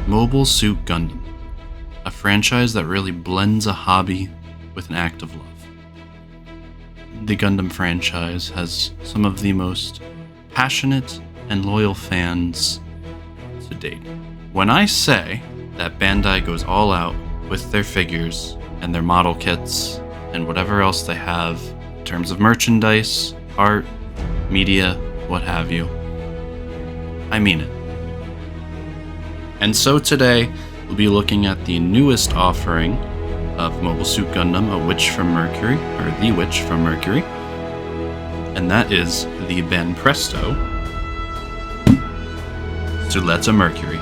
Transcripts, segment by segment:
Mobile Suit Gundam, a franchise that really blends a hobby with an act of love. The Gundam franchise has some of the most passionate and loyal fans to date. When I say that Bandai goes all out with their figures and their model kits and whatever else they have in terms of merchandise, art, media, what have you, I mean it. And so today, we'll be looking at the newest offering of Mobile Suit Gundam, A Witch from Mercury, or The Witch from Mercury, and that is the Banpresto Suletta Mercury.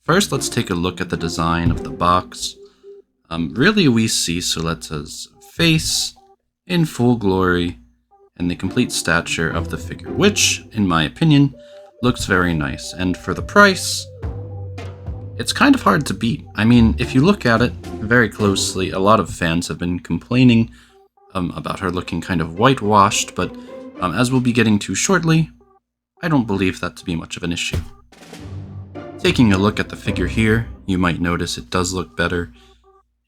First, let's take a look at the design of the box. Really, we see Suletta's face in full glory and the complete stature of the figure, which, in my opinion, looks very nice. And for the price, it's kind of hard to beat. I mean, if you look at it very closely, a lot of fans have been complaining about her looking kind of whitewashed, but as we'll be getting to shortly, I don't believe that to be much of an issue. Taking a look at the figure here, you might notice it does look better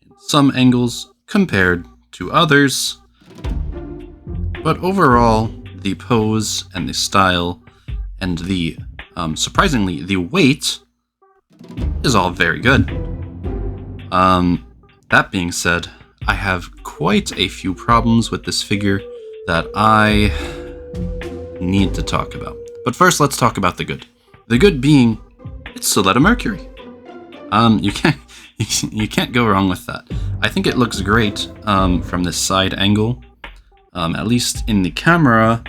in some angles compared to others. But overall, the pose and the style and the, surprisingly, the weight is all very good. That being said, I have quite a few problems with this figure that I need to talk about. But first, let's talk about the good. The good being, it's Suletta Mercury. You can't go wrong with that. I think it looks great from this side angle. At least in the camera,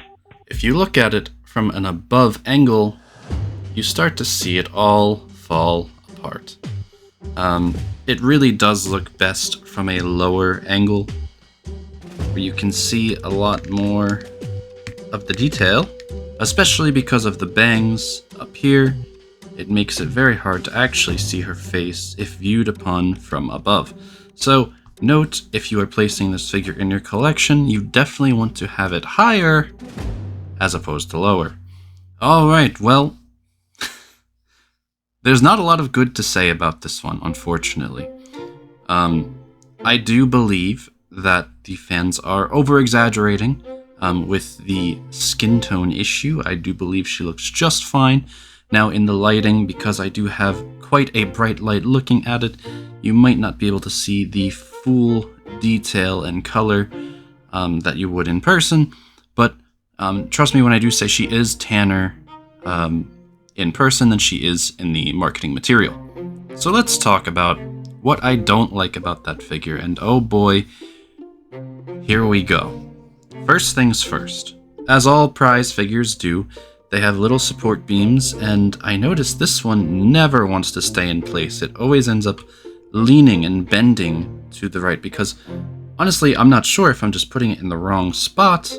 if you look at it from an above angle, you start to see it all fall apart. It really does look best from a lower angle, where you can see a lot more of the detail, especially because of the bangs up here. It makes it very hard to actually see her face if viewed upon from above. So, note, if you are placing this figure in your collection, you definitely want to have it higher as opposed to lower. Alright, well, there's not a lot of good to say about this one, unfortunately. I do believe that the fans are over-exaggerating with the skin tone issue. I do believe she looks just fine. Now, in the lighting, because I do have quite a bright light looking at it, you might not be able to see the full detail and color that you would in person, but trust me when I do say she is tanner in person than she is in the marketing material. So let's talk about what I don't like about that figure, and oh boy, here we go. First things first, as all prize figures do, they have little support beams, and I noticed this one never wants to stay in place. It always ends up leaning and bending to the right, because honestly, I'm not sure if I'm just putting it in the wrong spot,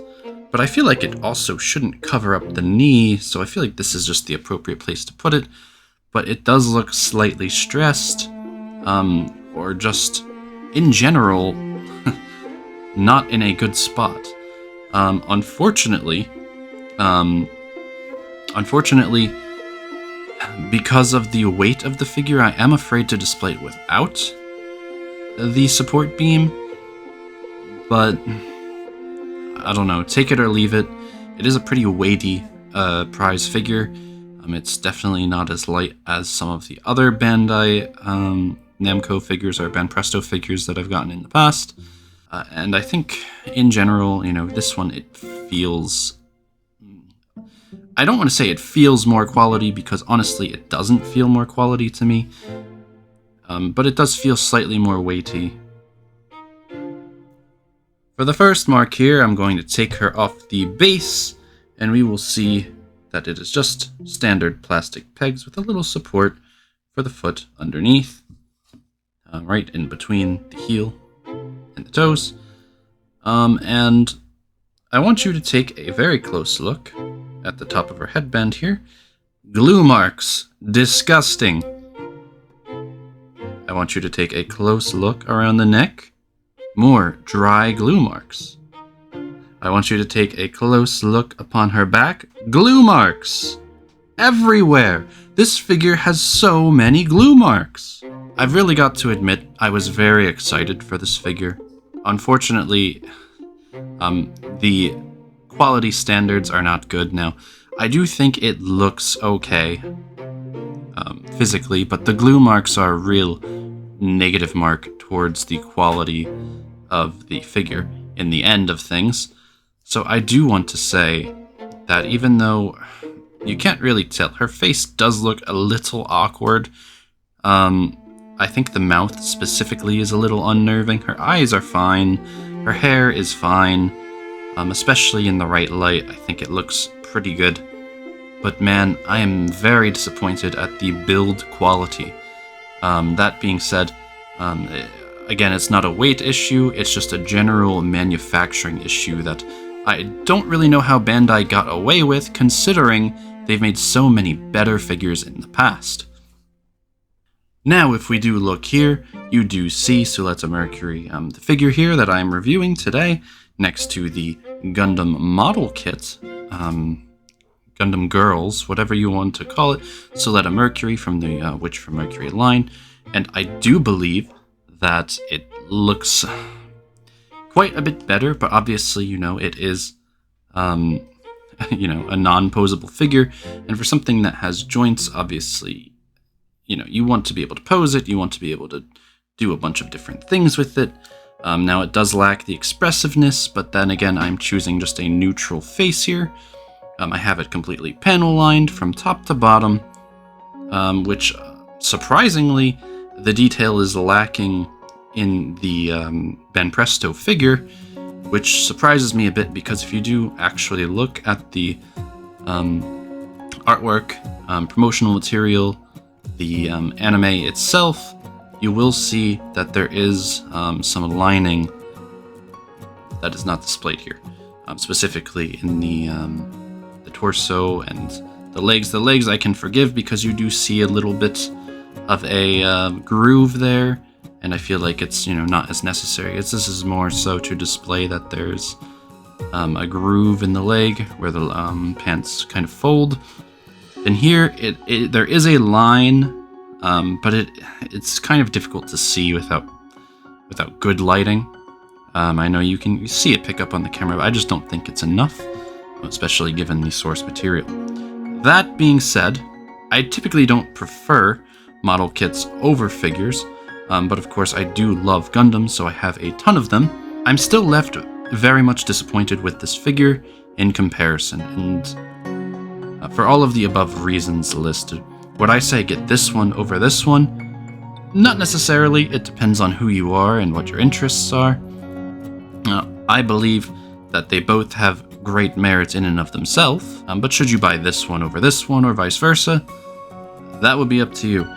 but I feel like it also shouldn't cover up the knee, so I feel like this is just the appropriate place to put it. But it does look slightly stressed, or just, in general, not in a good spot. Unfortunately, because of the weight of the figure, I am afraid to display it without the support beam, but I don't know, take it or leave it. It is a pretty weighty prize figure. It's definitely not as light as some of the other Bandai Namco figures or Banpresto figures that I've gotten in the past. And I think, in general, this one, it feels... I don't want to say it feels more quality, because honestly, it doesn't feel more quality to me. But it does feel slightly more weighty. For the first mark here, I'm going to take her off the base, and we will see that it is just standard plastic pegs with a little support for the foot underneath, right in between the heel and the toes. And I want you to take a very close look at the top of her headband here. Glue marks. Disgusting. I want you to take a close look around the neck. More dry glue marks. I want you to take a close look upon her back. Glue marks! Everywhere! This figure has so many glue marks! I've really got to admit, I was very excited for this figure. Unfortunately, the quality standards are not good now. I do think it looks okay, physically, but the glue marks are a real negative mark towards the quality of the figure in the end of things. So I do want to say that even though you can't really tell, her face does look a little awkward. I think the mouth specifically is a little unnerving. Her eyes are fine. Her hair is fine. Especially in the right light, I think it looks pretty good. But man, I am very disappointed at the build quality. That being said, again, it's not a weight issue, it's just a general manufacturing issue that I don't really know how Bandai got away with, considering they've made so many better figures in the past. Now, if we do look here, you do see Suletta Mercury, the figure here that I'm reviewing today, next to the Gundam model kit, Gundam Girls, whatever you want to call it, Suletta Mercury from the Witch from Mercury line, and I do believe that it looks quite a bit better, but obviously, it is, a non-posable figure, and for something that has joints, obviously, you want to be able to pose it, you want to be able to do a bunch of different things with it. Now, it does lack the expressiveness, but then again, I'm choosing just a neutral face here. I have it completely panel-lined from top to bottom, which, surprisingly, the detail is lacking in the Banpresto figure, which surprises me a bit because if you do actually look at the artwork, promotional material, the anime itself, you will see that there is some lining that is not displayed here, specifically in the torso and the legs. The legs I can forgive because you do see a little bit of a groove there, and I feel like it's not as necessary. This is more so to display that there's a groove in the leg where the pants kind of fold. And here there is a line, but it's kind of difficult to see without good lighting. I know you can see it pick up on the camera, but I just don't think it's enough, especially given the source material. That being said, I typically don't prefer model kits over figures, but of course I do love Gundam, so I have a ton of them. I'm still left very much disappointed with this figure in comparison, and for all of the above reasons listed, would I say get this one over this one? Not necessarily, it depends on who you are and what your interests are. I believe that they both have great merits in and of themselves, but should you buy this one over this one or vice versa, that would be up to you.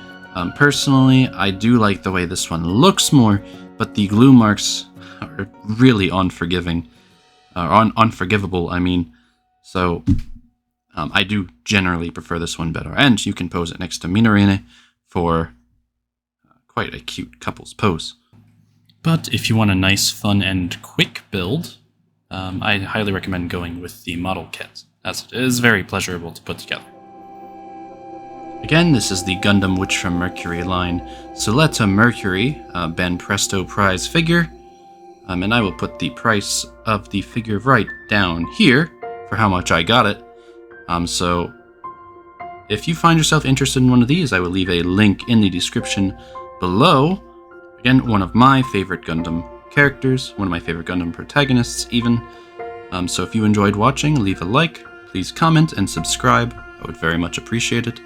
Personally, I do like the way this one looks more, but the glue marks are really unforgivable, I mean, so I do generally prefer this one better, and you can pose it next to Minorine for quite a cute couple's pose. But if you want a nice, fun, and quick build, I highly recommend going with the model kit, as it is very pleasurable to put together. Again, this is the Gundam Witch from Mercury line Suletta Mercury Banpresto prize figure, and I will put the price of the figure right down here for how much I got it. So if you find yourself interested in one of these, I will leave a link in the description below. Again, one of my favorite Gundam characters, one of my favorite Gundam protagonists even. So if you enjoyed watching, leave a like, please comment and subscribe. I would very much appreciate it.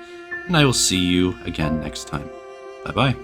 And I will see you again next time. Bye-bye.